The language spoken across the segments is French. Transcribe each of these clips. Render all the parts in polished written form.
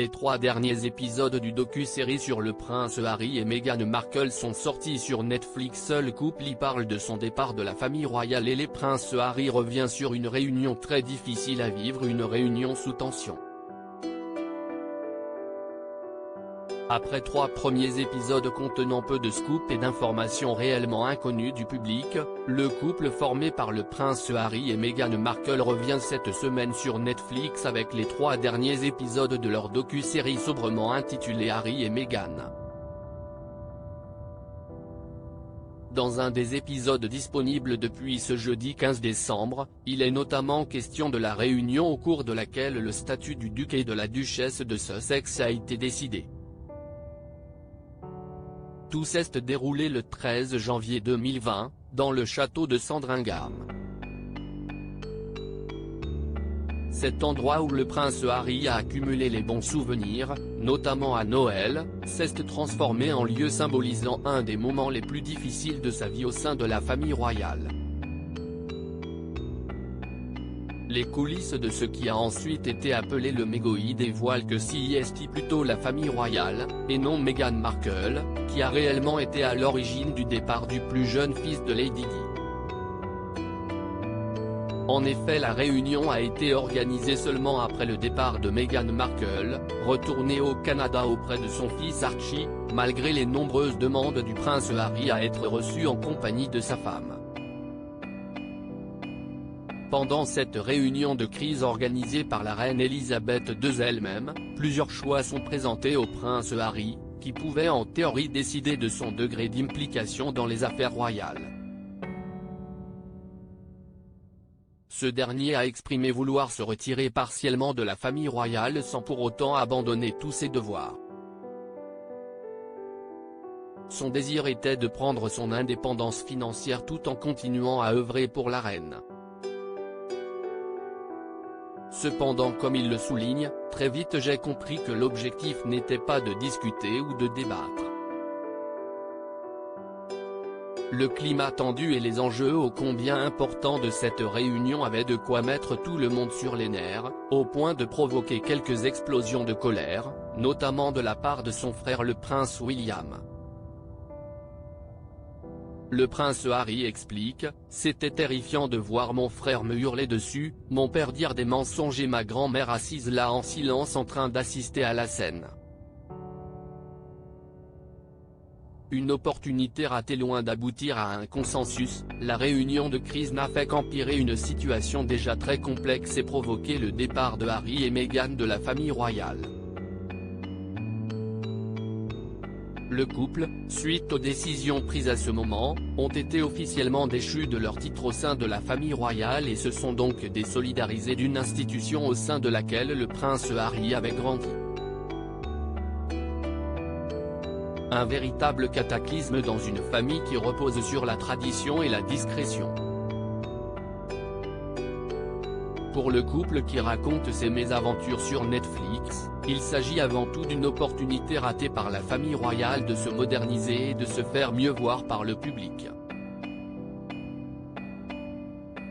Les 3 derniers épisodes du docu-série sur le prince Harry et Meghan Markle sont sortis sur Netflix. Le couple y parle de son départ de la famille royale et le prince Harry revient sur une réunion très difficile à vivre, une réunion sous tension. Après 3 premiers épisodes contenant peu de scoops et d'informations réellement inconnues du public, le couple formé par le prince Harry et Meghan Markle revient cette semaine sur Netflix avec les 3 derniers épisodes de leur docu-série sobrement intitulée Harry et Meghan. Dans un des épisodes disponibles depuis ce jeudi 15 décembre, il est notamment question de la réunion au cours de laquelle le statut du duc et de la duchesse de Sussex a été décidé. Tout s'est déroulé le 13 janvier 2020, dans le château de Sandringham. Cet endroit où le prince Harry a accumulé les bons souvenirs, notamment à Noël, s'est transformé en lieu symbolisant un des moments les plus difficiles de sa vie au sein de la famille royale. Les coulisses de ce qui a ensuite été appelé le mégoï dévoilent que c'est plutôt la famille royale, et non Meghan Markle, qui a réellement été à l'origine du départ du plus jeune fils de Lady Di. En effet, la réunion a été organisée seulement après le départ de Meghan Markle, retournée au Canada auprès de son fils Archie, malgré les nombreuses demandes du prince Harry à être reçu en compagnie de sa femme. Pendant cette réunion de crise organisée par la reine Elisabeth II elle-même, plusieurs choix sont présentés au prince Harry, qui pouvait en théorie décider de son degré d'implication dans les affaires royales. Ce dernier a exprimé vouloir se retirer partiellement de la famille royale sans pour autant abandonner tous ses devoirs. Son désir était de prendre son indépendance financière tout en continuant à œuvrer pour la reine. Cependant, comme il le souligne, très vite j'ai compris que l'objectif n'était pas de discuter ou de débattre. Le climat tendu et les enjeux ô combien importants de cette réunion avaient de quoi mettre tout le monde sur les nerfs, au point de provoquer quelques explosions de colère, notamment de la part de son frère le prince William. Le prince Harry explique « C'était terrifiant de voir mon frère me hurler dessus, mon père dire des mensonges et ma grand-mère assise là en silence en train d'assister à la scène. Une opportunité ratée loin d'aboutir à un consensus, la réunion de crise n'a fait qu'empirer une situation déjà très complexe et provoquer le départ de Harry et Meghan de la famille royale. » Le couple, suite aux décisions prises à ce moment, ont été officiellement déchus de leur titre au sein de la famille royale et se sont donc désolidarisés d'une institution au sein de laquelle le prince Harry avait grandi. Un véritable cataclysme dans une famille qui repose sur la tradition et la discrétion. Pour le couple qui raconte ses mésaventures sur Netflix, il s'agit avant tout d'une opportunité ratée par la famille royale de se moderniser et de se faire mieux voir par le public.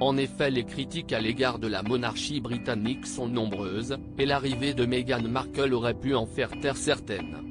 En effet, les critiques à l'égard de la monarchie britannique sont nombreuses, et l'arrivée de Meghan Markle aurait pu en faire taire certaines.